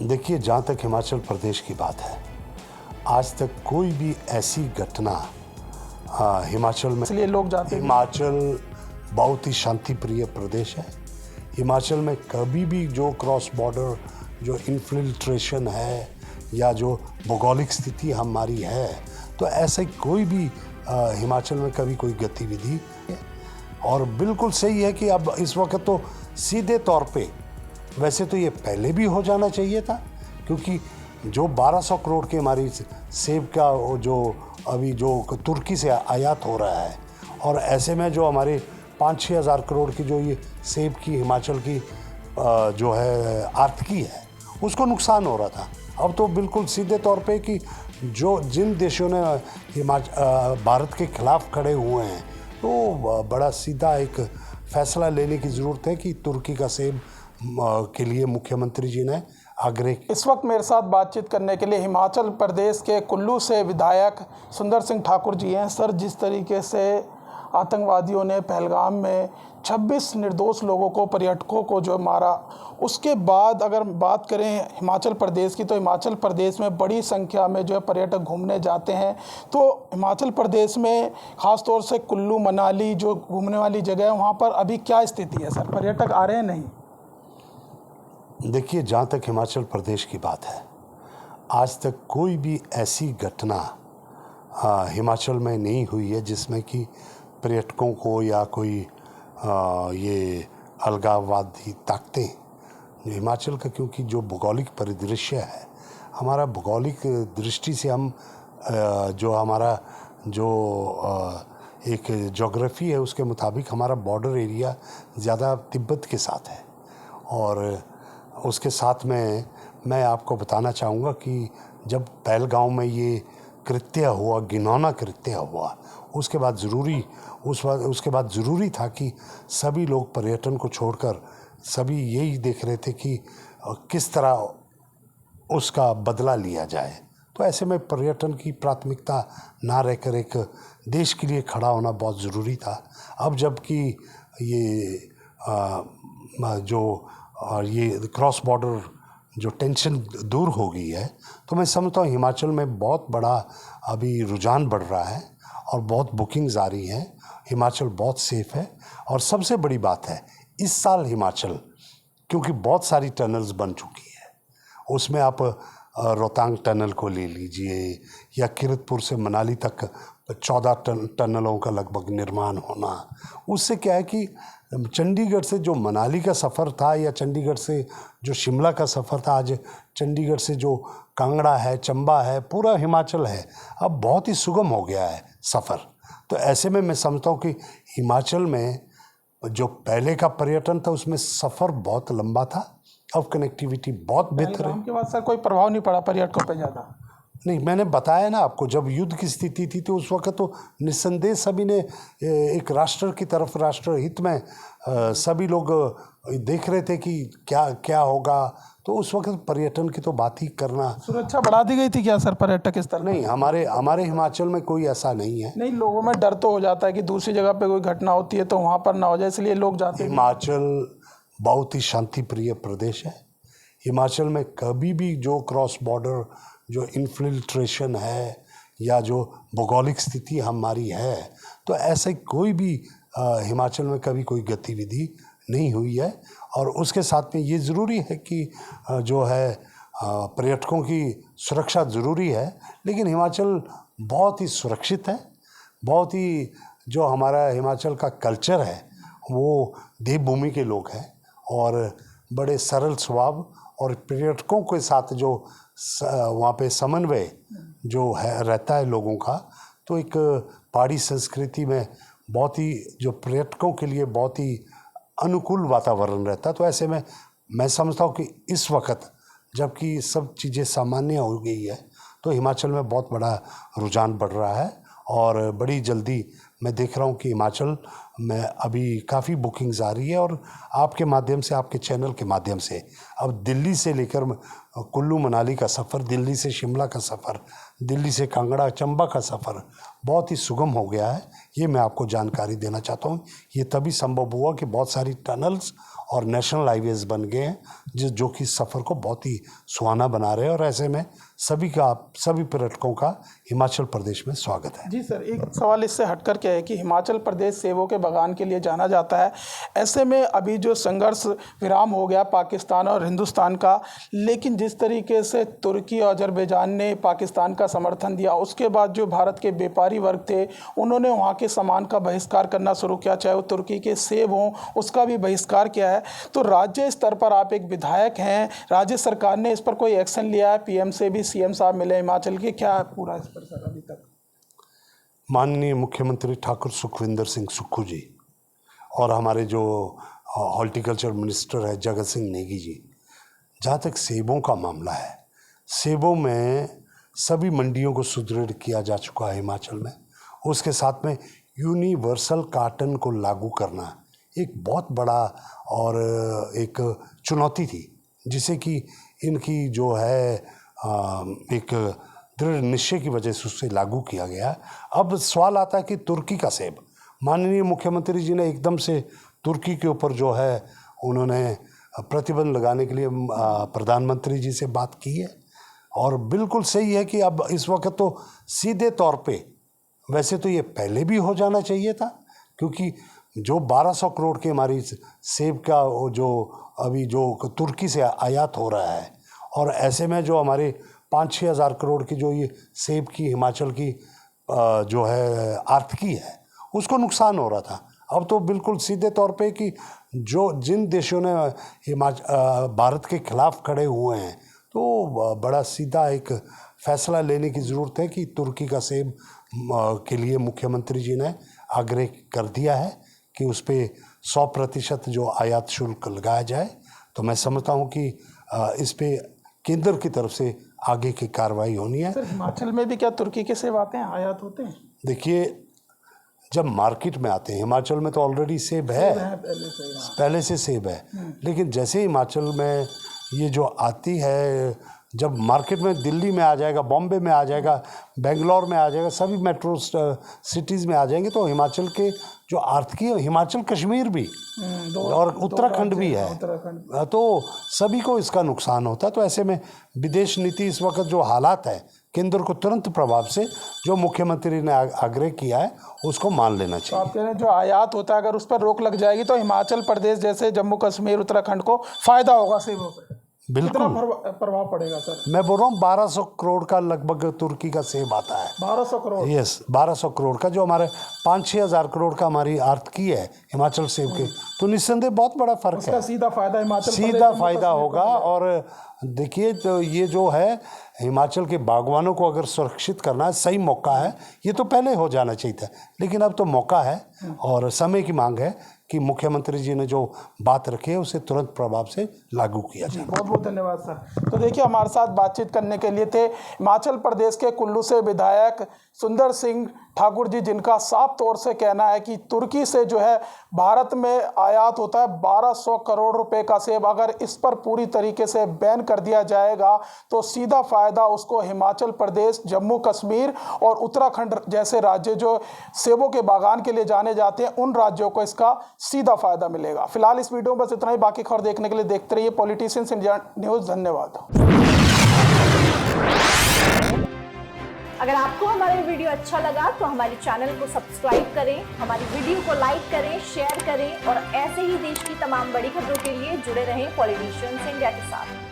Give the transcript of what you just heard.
देखिए, जहाँ तक हिमाचल प्रदेश की बात है, आज तक कोई भी ऐसी घटना हिमाचल में, इसलिए लोग जाते हैं। हिमाचल बहुत ही शांति प्रिय प्रदेश है। हिमाचल में कभी भी जो क्रॉस बॉर्डर जो इन्फिल्ट्रेशन है या जो भौगोलिक स्थिति हमारी है, तो ऐसे कोई भी हिमाचल में कभी कोई गतिविधि है। और बिल्कुल सही है कि अब इस वक्त तो सीधे तौर पे, वैसे तो ये पहले भी हो जाना चाहिए था, क्योंकि जो 1200 करोड़ की हमारी सेब का जो अभी जो तुर्की से आयात हो रहा है, और ऐसे में जो हमारे 5-6 हज़ार करोड़ की जो ये सेब की हिमाचल की जो है आर्थिकी है, उसको नुकसान हो रहा था। अब तो बिल्कुल सीधे तौर पे कि जो जिन देशों ने भारत के खिलाफ खड़े हुए हैं, तो बड़ा सीधा एक फैसला लेने की ज़रूरत है कि तुर्की का सेब के लिए मुख्यमंत्री जी ने आग्रह। इस वक्त मेरे साथ बातचीत करने के लिए हिमाचल प्रदेश के कुल्लू से विधायक सुंदर सिंह ठाकुर जी हैं। सर, जिस तरीके से आतंकवादियों ने पहलगाम में 26 निर्दोष लोगों को, पर्यटकों को जो मारा, उसके बाद अगर बात करें हिमाचल प्रदेश की, तो हिमाचल प्रदेश में बड़ी संख्या में जो है पर्यटक घूमने जाते हैं। तो हिमाचल प्रदेश में ख़ास तौर से कुल्लू मनाली जो घूमने वाली जगह है, वहाँ पर अभी क्या स्थिति है सर? पर्यटक आ रहे हैं नहीं? देखिए, जहाँ तक हिमाचल प्रदेश की बात है, आज तक कोई भी ऐसी घटना हिमाचल में नहीं हुई है जिसमें कि पर्यटकों को या कोई ये अलगाववादी ताकतें, हिमाचल का क्योंकि जो भौगोलिक परिदृश्य है, हमारा भौगोलिक दृष्टि से हम जो हमारा जो एक ज्योग्राफी है, उसके मुताबिक हमारा बॉर्डर एरिया ज़्यादा तिब्बत के साथ है। और उसके साथ में मैं आपको बताना चाहूँगा कि जब पहलगाम में ये कृत्य हुआ, घिनौना कृत्य हुआ, उसके बाद उसके बाद ज़रूरी था कि सभी लोग पर्यटन को छोड़कर सभी यही देख रहे थे कि किस तरह उसका बदला लिया जाए। तो ऐसे में पर्यटन की प्राथमिकता ना रहकर एक देश के लिए खड़ा होना बहुत ज़रूरी था। अब जबकि ये ये क्रॉस बॉर्डर जो टेंशन दूर हो गई है, तो मैं समझता हूँ हिमाचल में बहुत बड़ा अभी रुझान बढ़ रहा है और बहुत बुकिंग्स आ रही हैं। हिमाचल बहुत सेफ है। और सबसे बड़ी बात है, इस साल हिमाचल क्योंकि बहुत सारी टनल्स बन चुकी है, उसमें आप रोहतांग टनल को ले लीजिए या किरतपुर से मनाली तक 14 टनलों का लगभग निर्माण होना, उससे क्या है कि चंडीगढ़ से जो मनाली का सफ़र था या चंडीगढ़ से जो शिमला का सफ़र था, आज चंडीगढ़ से जो कांगड़ा है, चंबा है, पूरा हिमाचल है, अब बहुत ही सुगम हो गया है सफ़र। तो ऐसे में मैं समझता हूँ कि हिमाचल में जो पहले का पर्यटन था, उसमें सफ़र बहुत लंबा था, अब कनेक्टिविटी बहुत बेहतर है। के बाद सर कोई प्रभाव नहीं पड़ा पर्यटकों पर ज़्यादा? नहीं, मैंने बताया ना आपको, जब युद्ध की स्थिति थी तो उस वक्त तो निस्संदेह सभी ने एक राष्ट्र की तरफ, राष्ट्र हित में सभी लोग देख रहे थे कि क्या क्या होगा। तो उस वक्त पर्यटन की तो बात ही करना। सुरक्षा बढ़ा दी गई थी क्या सर पर्यटक इस तरह? नहीं, हमारे हिमाचल में कोई ऐसा नहीं है। नहीं, लोगों में डर तो हो जाता है कि दूसरी जगह पे कोई घटना होती है तो वहाँ पर ना हो जाए, इसलिए लोग जाते हैं। हिमाचल बहुत ही शांति प्रिय प्रदेश है। हिमाचल में कभी भी जो क्रॉस बॉर्डर जो इन्फिल्ट्रेशन है या जो भौगोलिक स्थिति हमारी है, तो ऐसे कोई भी हिमाचल में कभी कोई गतिविधि नहीं हुई है। और उसके साथ में ये ज़रूरी है कि जो है पर्यटकों की सुरक्षा ज़रूरी है, लेकिन हिमाचल बहुत ही सुरक्षित है। बहुत ही जो हमारा हिमाचल का कल्चर है, वो देवभूमि के लोग हैं और बड़े सरल स्वभाव, और पर्यटकों के साथ जो वहाँ पे समन्वय जो है रहता है लोगों का, तो एक पहाड़ी संस्कृति में बहुत ही जो पर्यटकों के लिए बहुत ही अनुकूल वातावरण रहता है। तो ऐसे में मैं समझता हूँ कि इस वक्त जबकि सब चीज़ें सामान्य हो गई है, तो हिमाचल में बहुत बड़ा रुझान बढ़ रहा है। और बड़ी जल्दी मैं देख रहा हूँ कि हिमाचल में अभी काफ़ी बुकिंग्स आ रही है, और आपके माध्यम से, आपके चैनल के माध्यम से अब दिल्ली से लेकर कुल्लू मनाली का सफ़र, दिल्ली से शिमला का सफ़र, दिल्ली से कांगड़ा चंबा का सफ़र बहुत ही सुगम हो गया है। ये मैं आपको जानकारी देना चाहता हूँ। ये तभी संभव हुआ कि बहुत सारी टनल्स और नेशनल हाईवेज बन गए हैं जो कि सफ़र को बहुत ही सुहाना बना रहे हैं। और ऐसे में सभी पर्यटकों का हिमाचल प्रदेश में स्वागत है। जी सर, एक सवाल इससे हटकर के है कि हिमाचल प्रदेश सेबों के बागान के लिए जाना जाता है। ऐसे में अभी जो संघर्ष विराम हो गया पाकिस्तान और हिंदुस्तान का, लेकिन जिस तरीके से तुर्की और अजरबैजान ने पाकिस्तान का समर्थन दिया, उसके बाद जो भारत के व्यापारी वर्ग थे उन्होंने वहाँ के सामान का बहिष्कार करना शुरू किया, चाहे वो तुर्की के सेब हों उसका भी बहिष्कार किया है। तो राज्य स्तर पर आप एक विधायक हैं, राज्य सरकार ने इस पर कोई एक्शन लिया है? पीएम से भी सीएम साहब मिले हिमाचल के, क्या है पूरा इस पर सर अभी तक? माननीय मुख्यमंत्री ठाकुर सुखविंदर सिंह सुक्खू जी और हमारे जो हॉर्टिकल्चर मिनिस्टर है जगत सिंह नेगी जी, जहाँ तक सेबों का मामला है, सेबों में सभी मंडियों को सुदृढ़ किया जा चुका है हिमाचल में। उसके साथ में यूनिवर्सल कार्टन को लागू करना एक बहुत बड़ा और एक चुनौती थी, जिसे कि इनकी जो है एक दृढ़ निश्चय की वजह से उसे लागू किया गया। अब सवाल आता है कि तुर्की का सेब, माननीय मुख्यमंत्री जी ने एकदम से तुर्की के ऊपर जो है उन्होंने प्रतिबंध लगाने के लिए प्रधानमंत्री जी से बात की है। और बिल्कुल सही है कि अब इस वक्त तो सीधे तौर पे, वैसे तो ये पहले भी हो जाना चाहिए था, क्योंकि जो 1200 करोड़ की हमारी सेब का जो अभी जो तुर्की से आयात हो रहा है, और ऐसे में जो हमारे 5-6 हज़ार करोड़ की जो ये सेब की हिमाचल की जो है आर्थिकी है, उसको नुकसान हो रहा था। अब तो बिल्कुल सीधे तौर पे कि जिन देशों ने भारत के खिलाफ खड़े हुए हैं, तो बड़ा सीधा एक फैसला लेने की ज़रूरत है कि तुर्की का सेब के लिए मुख्यमंत्री जी ने आग्रह कर दिया है कि उस पर 100% जो आयात शुल्क लगाया जाए। तो मैं समझता हूँ कि इस पे केंद्र की तरफ से आगे की कार्रवाई होनी है। सर, हिमाचल में भी क्या तुर्की के सेब आते हैं, आयात होते हैं? देखिए, जब मार्केट में आते हैं, हिमाचल में तो ऑलरेडी सेब है, पहले से सेब है, लेकिन जैसे हिमाचल में ये जो आती है, जब मार्केट में दिल्ली में आ जाएगा, बॉम्बे में आ जाएगा, बेंगलोर में आ जाएगा, सभी मेट्रो सिटीज़ में आ जाएंगे, तो हिमाचल के जो आर्थिकी, हिमाचल कश्मीर भी और उत्तराखंड भी है, तो सभी को इसका नुकसान होता है। तो ऐसे में विदेश नीति इस वक्त जो हालात है, केंद्र को तुरंत प्रभाव से जो मुख्यमंत्री ने आग्रह किया है उसको मान लेना चाहिए। तो आप कह रहे हैं जो आयात होता है अगर उस पर रोक लग जाएगी तो हिमाचल प्रदेश जैसे जम्मू कश्मीर, उत्तराखंड को फायदा होगा सेबों से? बिल्कुल। कितना प्रभाव पड़ेगा सर? मैं बोल रहा हूँ 1200 करोड़ का लगभग तुर्की का सेब आता है। 1200 करोड़? यस, 1200 करोड़ का, जो हमारे 5-6 हज़ार करोड़ का हमारी आर्थिकी है हिमाचल सेब के, तो निस्संदेह बहुत बड़ा फर्क है। सीधा फायदा हिमाचल, सीधा फायदा होगा। और देखिए, तो ये जो है हिमाचल के बागवानों को अगर सुरक्षित करना है, सही मौका है। ये तो पहले हो जाना चाहिए था, लेकिन अब तो मौका है और समय की मांग है कि मुख्यमंत्री जी ने जो बात रखी है उसे तुरंत प्रभाव से लागू किया जाए। बहुत बहुत धन्यवाद सर। तो देखिए, हमारे साथ बातचीत करने के लिए थे हिमाचल प्रदेश के कुल्लू से विधायक सुंदर सिंह ठाकुर जी, जिनका साफ तौर से कहना है कि तुर्की से जो है भारत में आयात होता है 1200 करोड़ रुपए का सेब। अगर इस पर पूरी तरीके से बैन कर दिया जाएगा तो सीधा फायदा उसको हिमाचल प्रदेश, जम्मू कश्मीर और उत्तराखंड जैसे राज्य जो सेबों के बागान के लिए जाने जाते हैं, उन राज्यों को इसका सीधा फायदा मिलेगा। फिलहाल इस वीडियो में बस इतना ही। बाकी खबर देखने के लिए देखते रहिए पॉलिटिशियंस इंडिया न्यूज़। धन्यवाद। अगर आपको हमारा वीडियो अच्छा लगा तो हमारे चैनल को सब्सक्राइब करें, हमारी वीडियो को लाइक करें, शेयर करें और ऐसे ही देश की तमाम बड़ी खबरों के लिए जुड़े रहें पॉलिटिशियंस इंडिया के साथ।